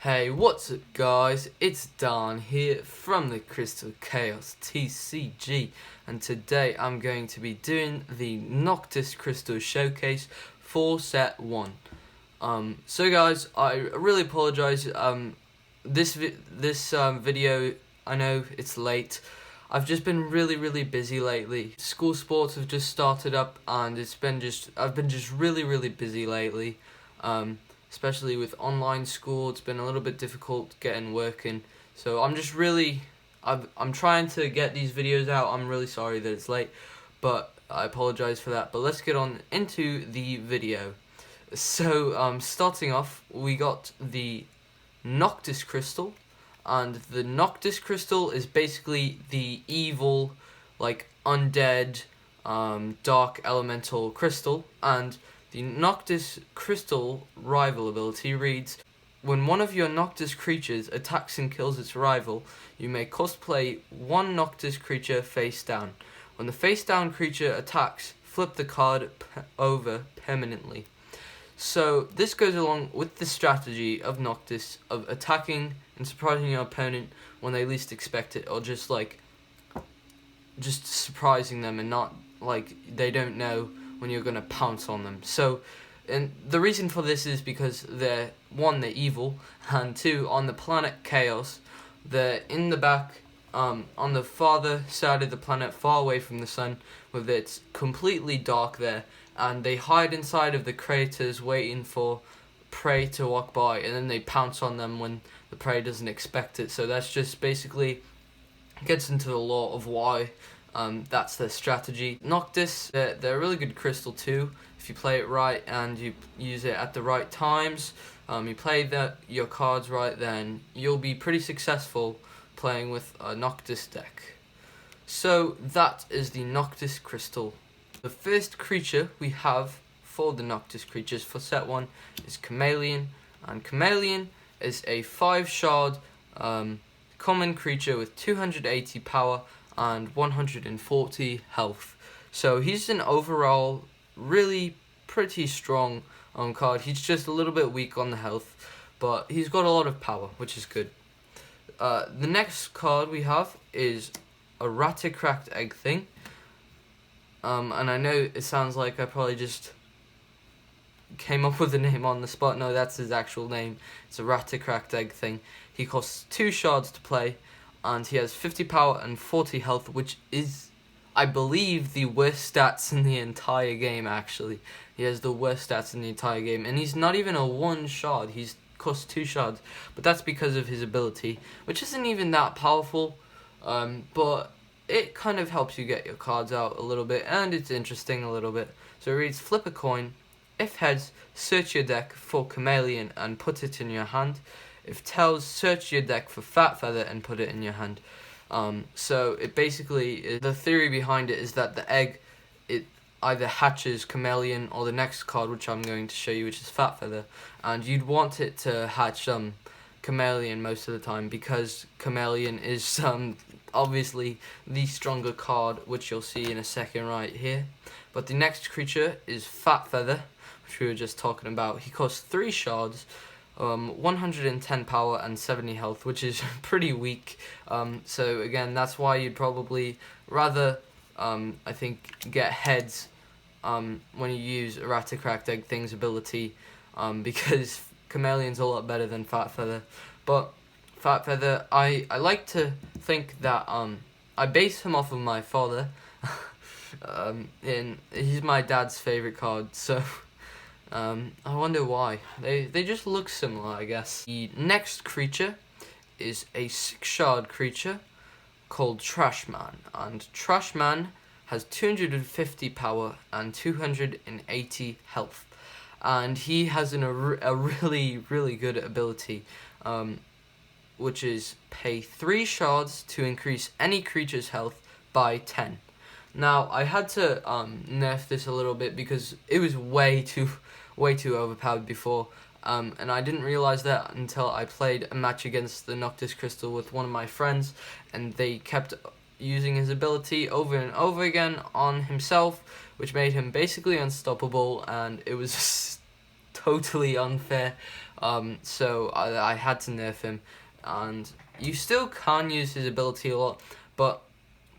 Hey, what's up guys? It's Dan here from the Krystal Kaos TCG, and today I'm going to be doing the Noctis Krystal showcase for set 1. So guys, I really apologize. This video, I know it's late. I've just been really busy lately. School sports have just started up, and I've been just really busy lately. Especially with online school, it's been a little bit difficult getting working. So I'm trying to get these videos out. I'm really sorry that it's late, but I apologize for that. But let's get on into the video. So starting off, we got the Noctis Krystal, and the Noctis Krystal is basically the evil, like undead, dark elemental crystal, and the Noctis Krystal rival ability reads: when one of your Noctis creatures attacks and kills its rival, you may cosplay one Noctis creature face down. When the face down creature attacks, flip the card over permanently. So this goes along with the strategy of Noctis of attacking and surprising your opponent when they least expect it, or just surprising them and not like they don't know when you're going to pounce on them. So, and the reason for this is because they're evil, and 2, on the planet Chaos, they're in the back, on the farther side of the planet, far away from the sun, with it's completely dark there, and they hide inside of the craters waiting for prey to walk by, and then they pounce on them when the prey doesn't expect it. So that's just basically gets into the lore of why that's their strategy. Noctis, they're a really good crystal too. If you play it right and you use it at the right times, you play your cards right, then you'll be pretty successful playing with a Noctis deck. So that is the Noctis Krystal. The first creature we have for the Noctis creatures for set 1 is Chameleon, and Chameleon is a 5-shard common creature with 280 power and 140 health. So he's an overall really pretty strong card. He's just a little bit weak on the health, but he's got a lot of power, which is good. The next card we have is a Cracked Egg Thing. And I know it sounds like I probably just came up with the name on the spot. No, that's his actual name. It's a Cracked Egg Thing. He costs 2 shards to play, and he has 50 power and 40 health, which is, I believe, the worst stats in the entire game, actually. He has the worst stats in the entire game, and he's not even a 1 shard, he's costs 2 shards, but that's because of his ability, which isn't even that powerful, but it kind of helps you get your cards out a little bit, and it's interesting a little bit. So it reads: flip a coin. If heads, search your deck for Chameleon and put it in your hand. If tails, search your deck for Fat Feather and put it in your hand. So it basically, the theory behind it is that the egg, it either hatches Chameleon or the next card, which I'm going to show you, which is Fat Feather, and you'd want it to hatch Chameleon most of the time, because Chameleon is obviously the stronger card, which you'll see in a second right here. But the next creature is Fat Feather, which we were just talking about. He costs 3 shards, 110 power and 70 health, which is pretty weak. So again, that's why you'd probably rather, I think, get heads when you use Errata Cracked Egg Thing's ability, because Chameleon's a lot better than Fat Feather. But Fat Feather, I like to think that I base him off of my father, and he's my dad's favorite card, so I wonder why. They just look similar, I guess. The next creature is a 6-shard creature called Trashman, and Trashman has 250 power and 280 health, and he has a really good ability, which is pay 3 shards to increase any creature's health by 10. Now, I had to nerf this a little bit because it was way too overpowered before, and I didn't realize that until I played a match against the Noctis Krystal with one of my friends, and they kept using his ability over and over again on himself, which made him basically unstoppable, and it was just totally unfair. so I had to nerf him. And you still can use his ability a lot, but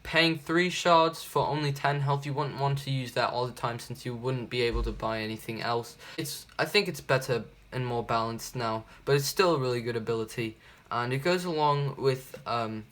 paying 3 shards for only 10 health, you wouldn't want to use that all the time since you wouldn't be able to buy anything else. I think it's better and more balanced now, but it's still a really good ability, and it goes along with the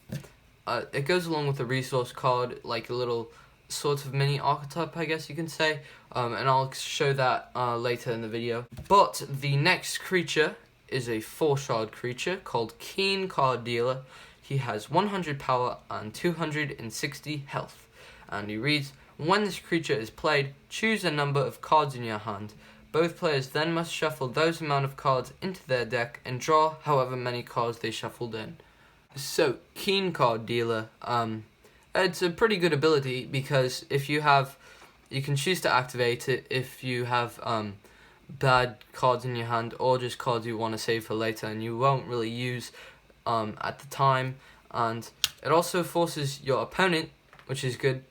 resource card, like a little sort of mini archetype, I guess you can say, and I'll show that later in the video. But the next creature is a 4-shard creature called Keen Card Dealer. He has 100 power and 260 health, and he reads, when this creature is played, choose a number of cards in your hand. Both players then must shuffle those amount of cards into their deck and draw however many cards they shuffled in. So, Keen Card Dealer, it's a pretty good ability because you can choose to activate it if you have bad cards in your hand or just cards you want to save for later and you won't really use at the time. And it also forces your opponent, which is good,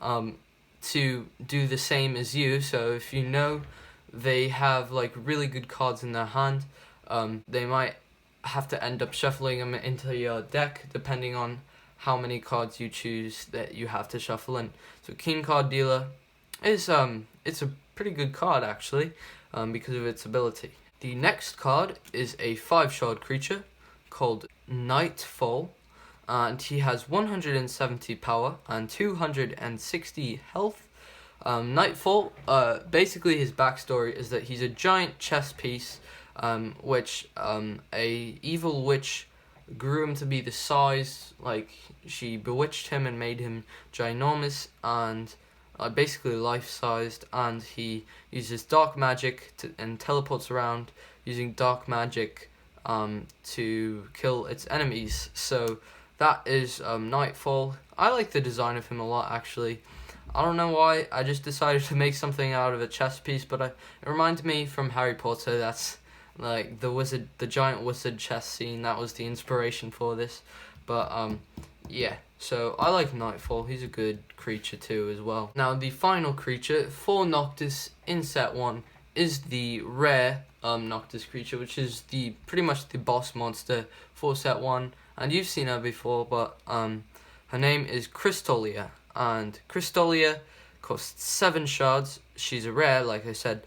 to do the same as you. So if you know they have like really good cards in their hand, they might have to end up shuffling them into your deck depending on how many cards you choose that you have to shuffle in. So Keen Card Dealer is it's a pretty good card actually, because of its ability. The next card is a 5-shard creature called Nightfall, and he has 170 power and 260 health. Nightfall, basically his backstory is that he's a giant chess piece, which a evil witch grew him to be the size, like she bewitched him and made him ginormous and basically life-sized, and he uses dark magic and teleports around using dark magic to kill its enemies. So that is Nightfall. I like the design of him a lot actually. I don't know why, I just decided to make something out of a chess piece, but it reminded me from Harry Potter. That's like the giant wizard chess scene. That was the inspiration for this. But yeah, so I like Nightfall. He's a good creature too as well. Now the final creature for Noctis in set 1 is the rare Noctis creature, which is pretty much the boss monster for set 1, and you've seen her before, but her name is Krystalia, and Krystalia costs 7 shards. She's a rare, like I said.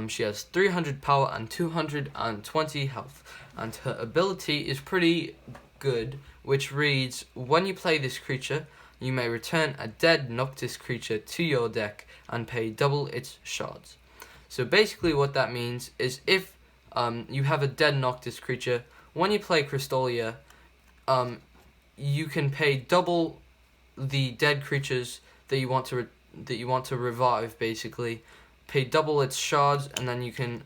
She has 300 power and 220 health, and her ability is pretty good, which reads, when you play this creature, you may return a dead Noctis creature to your deck and pay double its shards. So basically what that means is if you have a dead Noctis creature, when you play Krystalia, you can pay double the dead creatures that you want to revive, basically. Pay double its shards, and then you can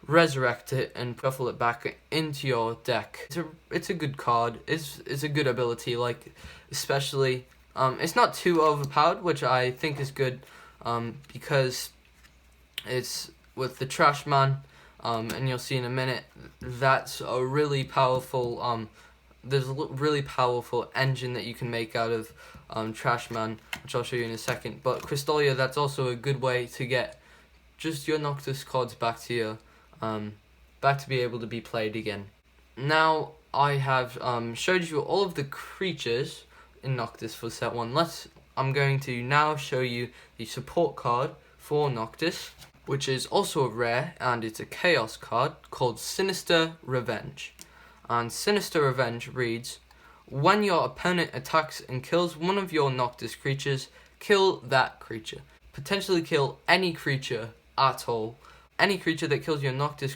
resurrect it and shuffle it back into your deck. It's a good card. It's a good ability. Like, especially it's not too overpowered, which I think is good, because it's with the Trash Man, and you'll see in a minute. That's a really powerful. There's a really powerful engine that you can make out of Trash Man, which I'll show you in a second. But Krystalia, that's also a good way to get just your Noctis cards back to your back to be able to be played again. Now I have showed you all of the creatures in Noctis for set 1. I'm going to now show you the support card for Noctis, which is also a rare, and it's a chaos card called Sinister Revenge. And Sinister Revenge reads, when your opponent attacks and kills one of your Noctis creatures, kill that creature. Potentially kill any creature at all. Any creature that kills your Noctis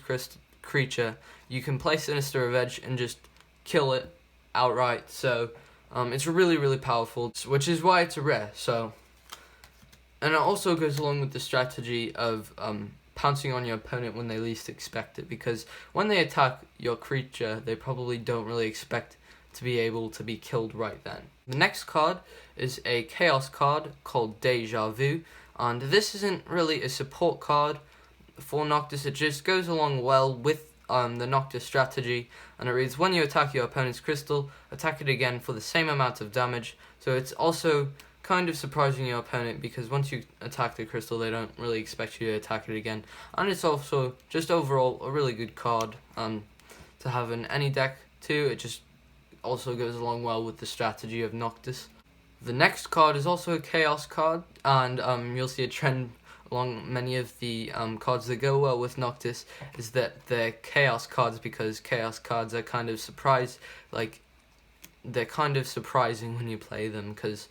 creature, you can play Sinister Revenge and just kill it outright. So it's really, really powerful, which is why it's a rare. So, and it also goes along with the strategy of pouncing on your opponent when they least expect it, because when they attack your creature, they probably don't really expect to be able to be killed right then. The next card is a chaos card called Deja Vu, and this isn't really a support card for Noctis. It just goes along well with the Noctis strategy, and it reads, when you attack your opponent's crystal, attack it again for the same amount of damage. So it's also kind of surprising your opponent, because once you attack the crystal, they don't really expect you to attack it again. And it's also just overall a really good card to have in any deck too. It just also goes along well with the strategy of Noctis. The next card is also a Chaos card, and you'll see a trend along many of the cards that go well with Noctis is that they're Chaos cards, because Chaos cards are kind of they're kind of surprising when you play them, because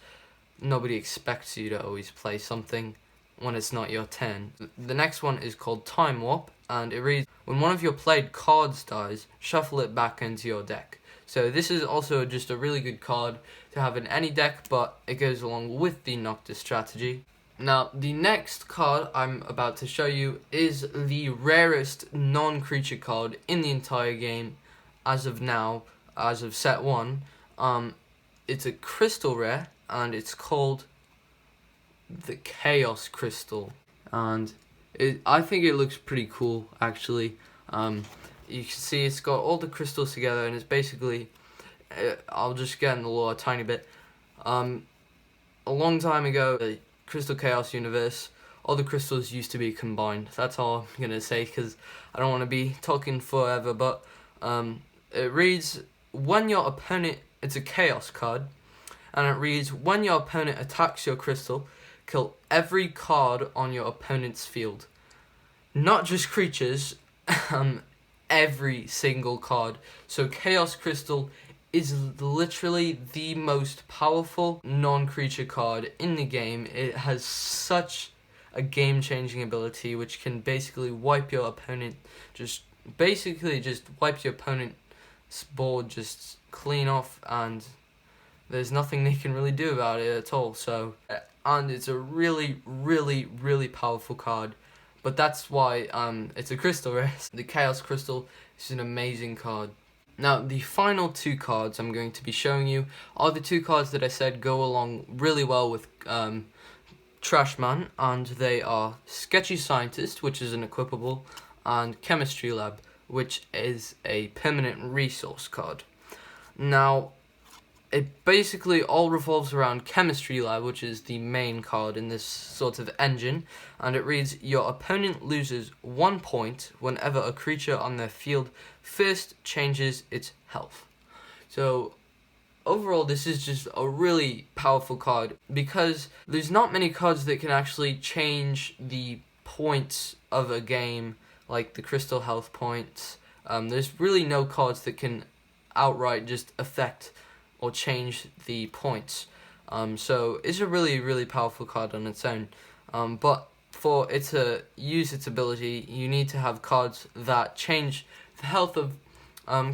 nobody expects you to always play something when it's not your turn. The next one is called Time Warp, and it reads, when one of your played cards dies, shuffle it back into your deck. So this is also just a really good card to have in any deck, but it goes along with the Noctis strategy. Now, the next card I'm about to show you is the rarest non-creature card in the entire game as of now, as of set 1. It's a crystal rare, and it's called the Kaos Krystal. And I think it looks pretty cool, actually. You can see it's got all the crystals together, and it's basically, I'll just get in the lore a tiny bit. A long time ago, the Krystal Kaos universe, all the crystals used to be combined. That's all I'm going to say, because I don't want to be talking forever, but it reads, when your opponent, it's a Chaos card, and it reads, when your opponent attacks your crystal, kill every card on your opponent's field. Not just creatures, every single card. So Chaos Krystal is literally the most powerful non-creature card in the game. It has such a game-changing ability which can basically wipe your opponent, just wipe your opponent's board just clean off, and there's nothing they can really do about it at all. So, and it's a really, really, really powerful card. But that's why it's a crystal rare. The Chaos Krystal is an amazing card. Now, the final two cards I'm going to be showing you are the two cards that I said go along really well with Trashman, and they are Sketchy Scientist, which is an equipable, and Chemistry Lab, which is a permanent resource card. Now, it basically all revolves around Chemistry Lab, which is the main card in this sort of engine, and it reads, your opponent loses 1 point whenever a creature on their field first changes its health. So, overall, this is just a really powerful card, because there's not many cards that can actually change the points of a game, like the crystal health points. There's really no cards that can outright just affect or change the points. So it's a really, really powerful card on its own. But for it to use its ability, you need to have cards that change the health of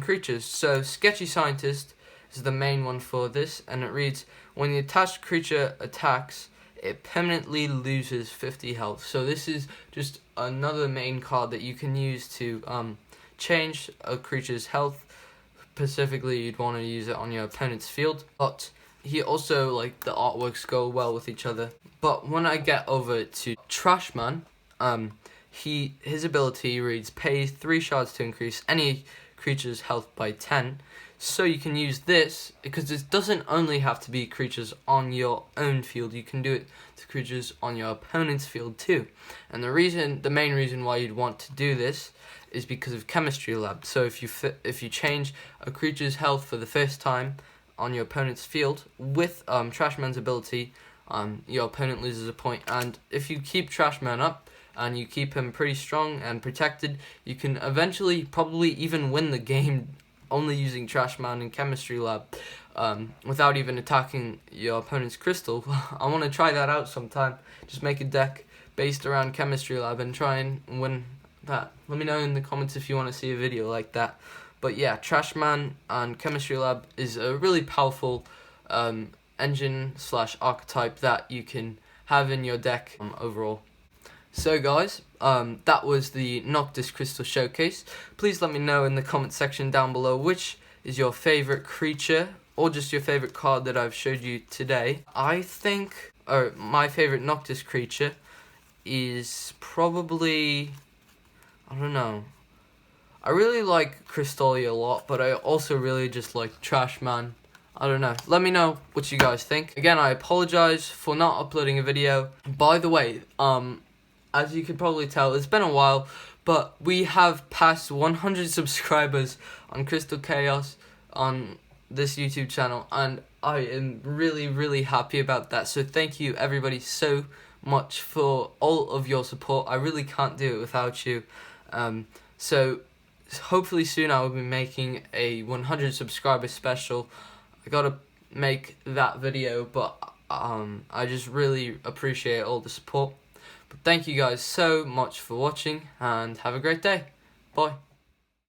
creatures. So Sketchy Scientist is the main one for this, and it reads, when the attached creature attacks, it permanently loses 50 health. So this is just another main card that you can use to change a creature's health. Specifically, you'd want to use it on your opponent's field, but he also, like, the artworks go well with each other. But when I get over to Trashman, his ability reads, pay 3 shards to increase any creature's health by 10. So you can use this, because this doesn't only have to be creatures on your own field, you can do it to creatures on your opponent's field too. And the main reason why you'd want to do this is because of Chemistry Lab. So if you change a creature's health for the first time on your opponent's field with Trashman's ability, your opponent loses a point. And if you keep Trashman up and you keep him pretty strong and protected, you can eventually probably even win the game only using Trashman and Chemistry Lab without even attacking your opponent's crystal. I want to try that out sometime. Just make a deck based around Chemistry Lab and try and win that. Let me know in the comments if you want to see a video like that. But yeah, Trashman and Chemistry Lab is a really powerful engine / archetype that you can have in your deck overall. So guys, that was the Noctis Krystal showcase. Please let me know in the comment section down below which is your favorite creature or just your favorite card that I've showed you today. I think my favorite Noctis creature is probably, I don't know. I really like Crystalia a lot, but I also really just like Trashman I don't know. Let me know what you guys think. Again, I apologize for not uploading a video. By the way, as you can probably tell, it's been a while, but we have passed 100 subscribers on Krystal Kaos on this YouTube channel, and I am really, really happy about that. So thank you everybody so much for all of your support. I really can't do it without you. So hopefully soon I will be making a 100 subscriber special. I gotta make that video, but I just really appreciate all the support. But thank you guys so much for watching, and have a great day. Bye.